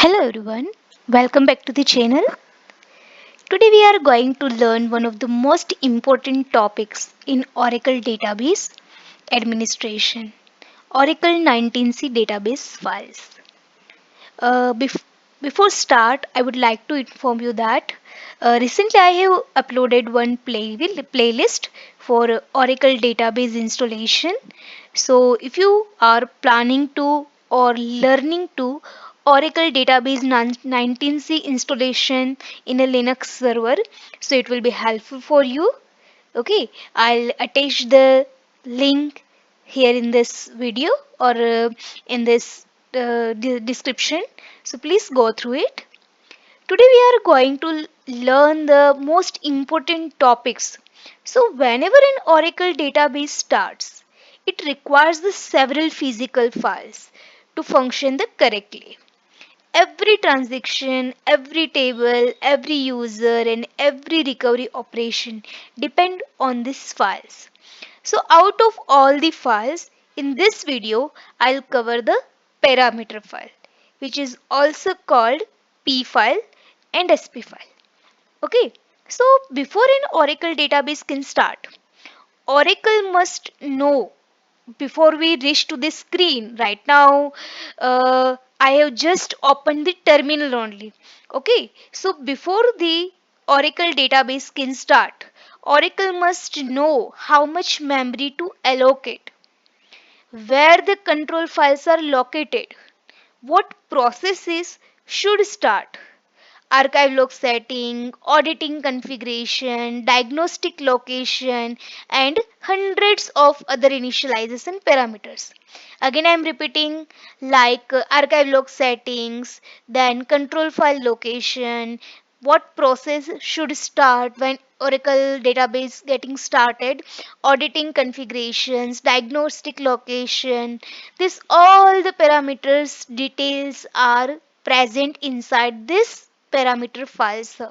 Hello everyone, welcome back to the channel. Today we are going to learn one of the most important topics in Oracle database administration, Oracle 19C database files. Uh, bef- Before start, I would like to inform you that recently I have uploaded one playlist for Oracle database installation. So if you are planning to or learning to Oracle database 19C installation in a Linux server, so it will be helpful for you. Okay, I'll attach the link here in this video or in this description. So please go through it. Today we are going to learn the most important topics. So whenever an Oracle database starts, it requires the several physical files to function the correctly. Every transaction, every table, every user, and every recovery operation depend on these files. So out of all the files, in this video, I'll cover the parameter file, which is also called PFILE and SPFILE. Okay, so before an Oracle database can start, Oracle must know before we reach to the screen. Right now, I have just opened the terminal only. Okay, so before the Oracle database can start, Oracle must know how much memory to allocate, where the control files are located, what processes should start, archive log setting, auditing configuration, diagnostic location, and hundreds of other initialization parameters. Again, I am repeating like archive log settings, then control file location, what process should start when Oracle database getting started, auditing configurations, diagnostic location. This all the parameters details are present inside this parameter files.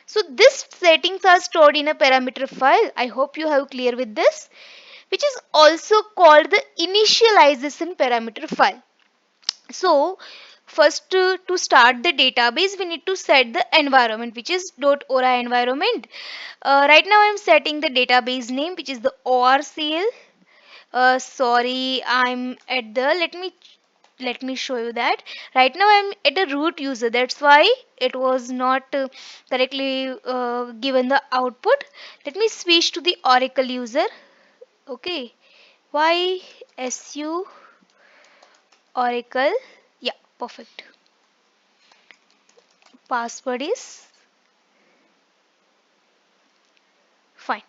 So these settings are stored in a parameter file. I hope you have clear with this, which is also called the initialization parameter file. So first to start the database, we need to set the environment, which is .ora environment. Right now I'm setting the database name, which is the orcl. Sorry, I'm at the let me show you that. Right now I'm at a root user, that's why it was not correctly given the output. Let me switch to the Oracle user. Okay, why su Oracle. Yeah, perfect. Password is fine.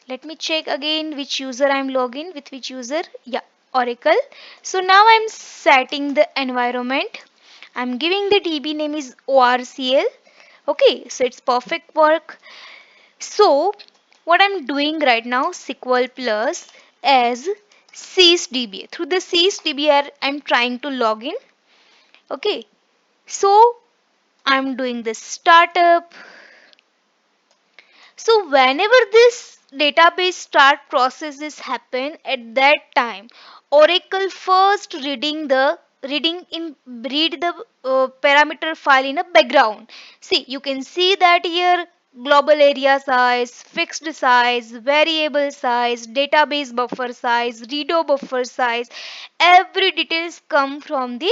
Let me check again which user I'm login with, which user. Yeah, Oracle. So now I'm setting the environment. I'm giving the DB name is ORCL. Okay, so it's perfect work. So what I'm doing right now, SQL plus as sysdba. Through the sysdba, I'm trying to log in. Okay, so I'm doing the startup. So whenever this database start processes happen at that time, Oracle first read the parameter file in a background. See, you can see that here global area size, fixed size, variable size, database buffer size, redo buffer size, every details come from the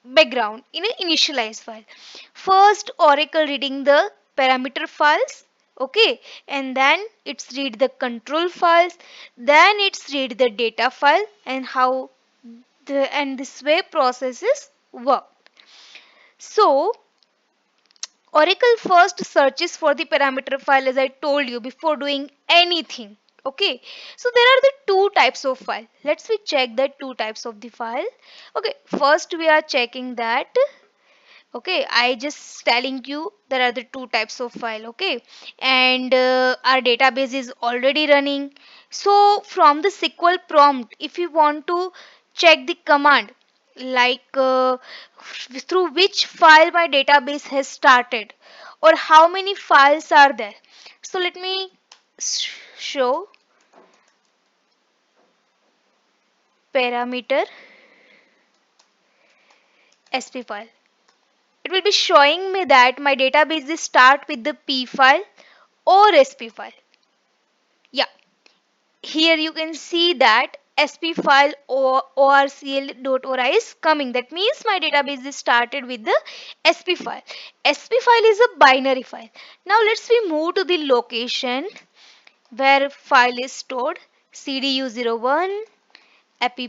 background in an initialize file. First Oracle reading the parameter files, okay, and then it's read the control files, then it's read the data file, and how the and this way processes work. So Oracle first searches for the parameter file, as I told you, before doing anything. Okay, so there are the two types of file. Let's we check the two types of the file. Okay, first we are checking that. Okay, I just telling you there are the two types of file. Okay, and our database is already running. So from the SQL prompt, if you want to check the command like through which file my database has started or how many files are there, so let me show parameter SPFILE. It will be showing me that my database is start with the P file or SP file. Yeah, here you can see that SP file or orcl.ori is coming. That means my database is started with the SP file. SP file is a binary file. Now let's we move to the location where file is stored. cdu01 app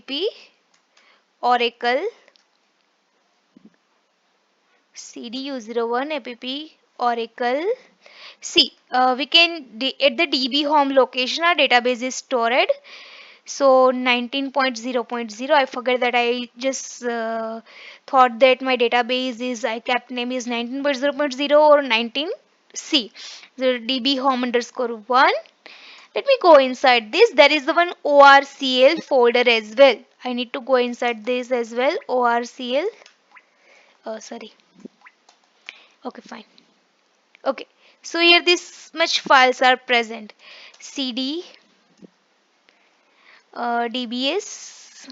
oracle cdu01 app oracle. See, we can at the DB home location our database is stored. So 19.0.0. I forget that I just thought that my database is I kept name is 19.0.0 or 19. C. The DB home underscore 1. Let me go inside this. There is the one ORCL folder as well. I need to go inside this as well. ORCL. Sorry. Okay, fine. Okay. So here this much files are present. CD, DBS,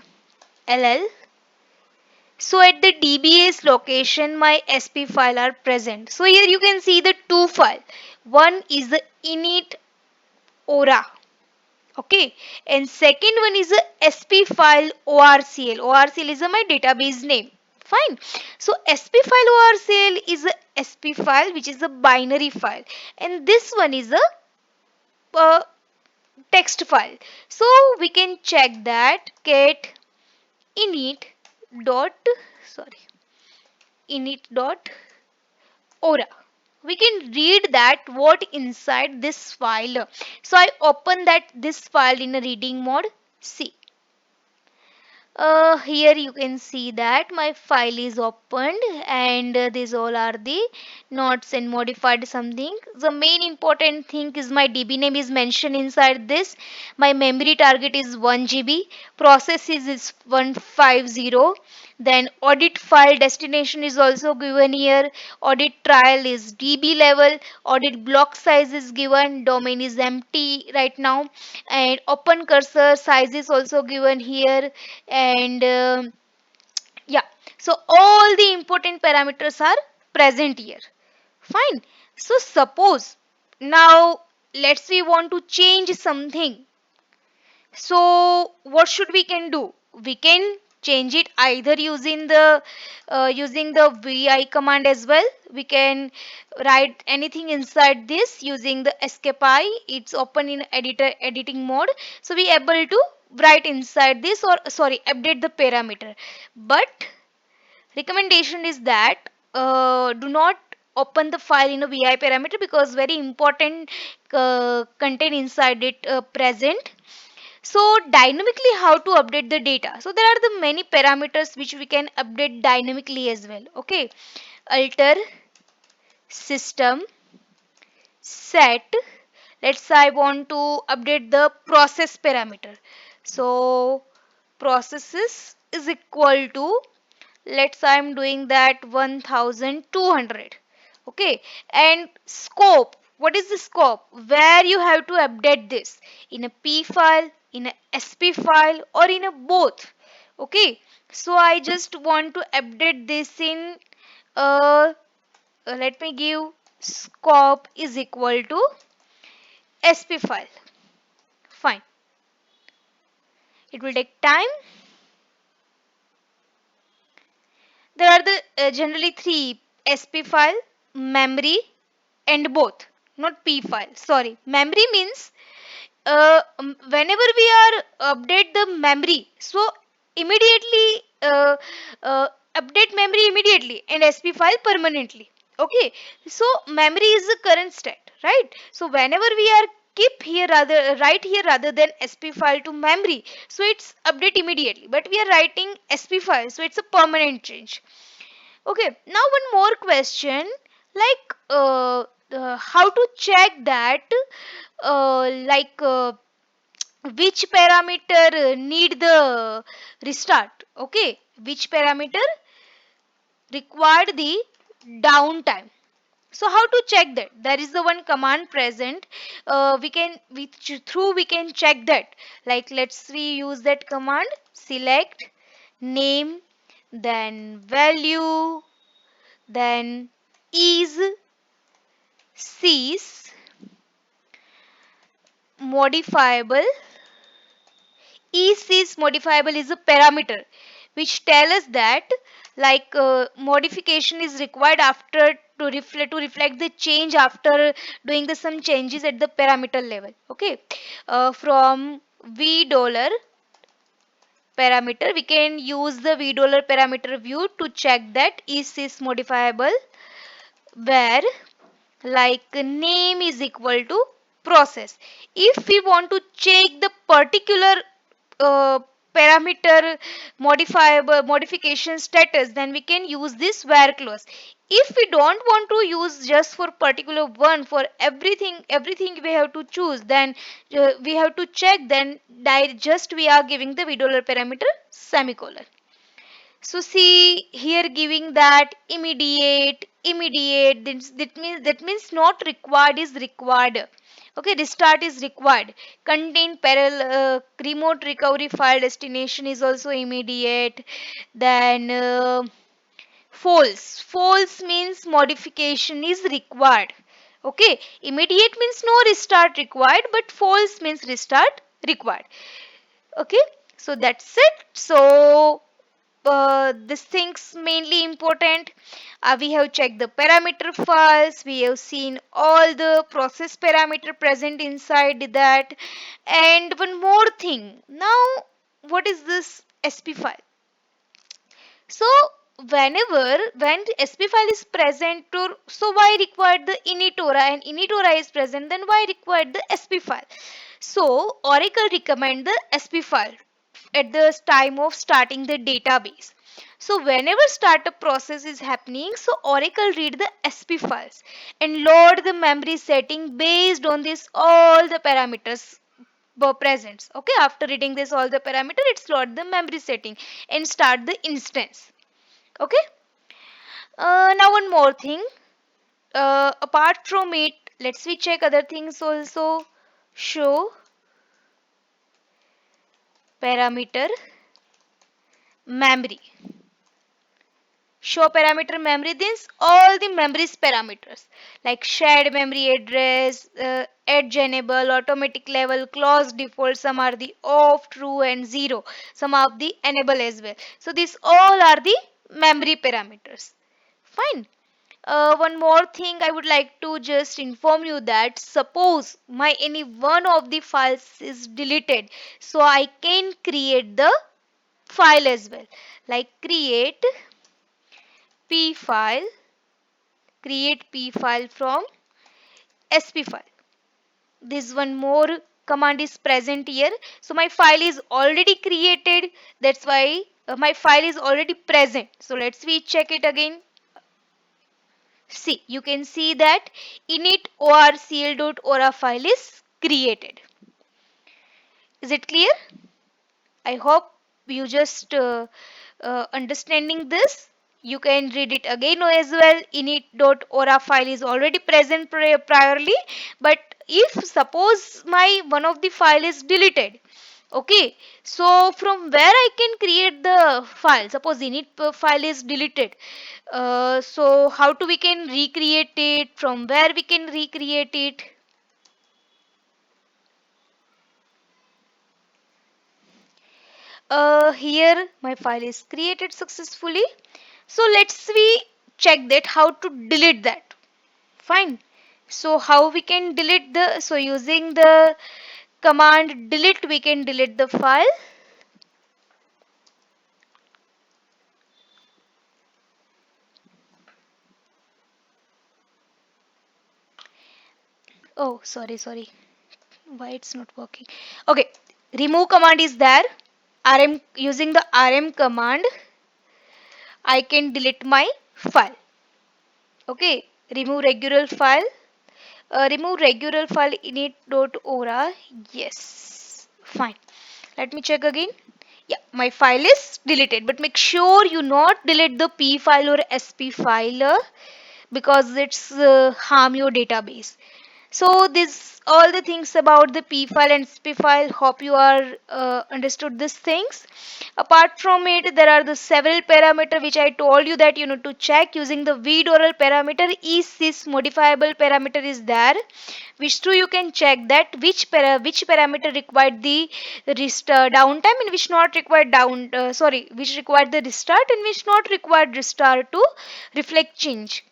LL. So at the DBS location, my SP file are present. So here you can see the two file. One is the init aura. Okay. And second one is the SP file ORCL. ORCL is my database name. Fine. So SP file ORCL is a SP file which is a binary file. And this one is a text file. So we can check that cat init dot sorry init dot aura. We can read that what inside this file. So I open that this file in a reading mode. See. Here you can see that my file is opened and these all are the notes and modified something. The main important thing is my DB name is mentioned inside this. My memory target is 1 GB. Process is 150. Then audit file destination is also given here. Audit trial is DB level. Audit block size is given. Domain is empty right now. And open cursor size is also given here. And yeah, so all the important parameters are present here. Fine. So suppose now let's say we want to change something. So what should we can do? We can change it either using the vi command as well. We can write anything inside this using the escape I. It's open in editing mode. So we able to write inside this or sorry update the parameter. But recommendation is that do not open the file in a vi parameter because very important content inside it present. So dynamically how to update the data. So there are the many parameters which we can update dynamically as well. Okay. Alter system set. Let's say I want to update the process parameter. So processes is equal to let's say I'm doing that 1200. Okay. And scope, what is the scope where you have to update this in a P file, in a SP file or in a both. Okay. So I just want to update this in let me give scope is equal to SP file. Fine. It will take time. There are the generally three: SP file, memory, and both. Not P file. Sorry, memory means whenever we are update the memory, so immediately update memory immediately and SP file permanently. Okay, so memory is the current state, right? So whenever we are keep here rather right here rather than SP file to memory, so it's update immediately. But we are writing SP file, so it's a permanent change. Okay, now one more question like how to check that which parameter need the restart. Okay, which parameter required the downtime. So how to check that? There is the one command present. We can through we can check that. Like let's we use that command select name then value, then is cease modifiable. Is modifiable is a parameter which tell us that modification is required after to reflect the change after doing the some changes at the parameter level. Okay, from v dollar parameter we can use the v dollar parameter view to check that is modifiable, where name is equal to process. If we want to check the particular uh, parameter modifiable modification status, then we can use this where clause. If we don't want to use just for particular one, for everything we have to choose, then we have to check, then just we are giving the $$ parameter semicolon. So see here giving that immediate, that means not required is required. Okay, restart is required. Contain parallel remote recovery file destination is also immediate. Then false means modification is required. Okay, immediate means no restart required, but false means restart required. Okay, so that's it. So this thing's mainly important. We have checked the parameter files, we have seen all the process parameter present inside that, and one more thing. Now what is this sp file? So when the sp file is present, so why required the initora, and initora is present, then why required the sp file? So Oracle recommend the sp file at the time of starting the database. So whenever startup process is happening, so Oracle read the sp files and load the memory setting based on this all the parameters were present. Okay, after reading this all the parameter, it's load the memory setting and start the instance. Okay, now one more thing. Apart from it, let's we check other things also. Show parameter memory. Show parameter memory, this all the memories parameters like shared memory address, edge enable, automatic level, close default, some are the off, true and zero, some of the enable as well. So these all are the memory parameters. Fine. One more thing I would like to just inform you that suppose my any one of the files is deleted, so I can create the file as well, like p file create p file from sp file. This one more command is present here, so my file is already created, that's why my file is already present. So let's we check it again. See, you can see that init orcl.ora file is created. Is it clear? I hope you just understanding this. You can read it again as well. Init.ora file is already present priorly, but if suppose my one of the file is deleted, okay, so from where I can create the file? Suppose init file is deleted. So how to we can recreate it? From where we can recreate it? Here my file is created successfully. So let's we check that how to delete that. Fine. So how we can delete the, so using the command delete we can delete the file. Oh, sorry. Why it's not working? Okay. Remove command is there. RM, using the RM command I can delete my file. Okay. Remove regular file init.ora. Yes. Fine. Let me check again. Yeah, my file is deleted, but make sure you not delete the p file or sp file because it's harm your database. So this all the things about the P file and SP file. Hope you are understood these things. Apart from it, there are the several parameter which I told you that you need to check using the VDORL parameter. Is this modifiable parameter is there? Which through you can check that which parameter required the restart downtime and which not required which required the restart and which not required restart to reflect change.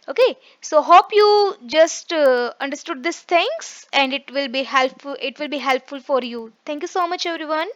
Okay, so hope you just understood these things and it will be helpful for you. Thank you so much everyone.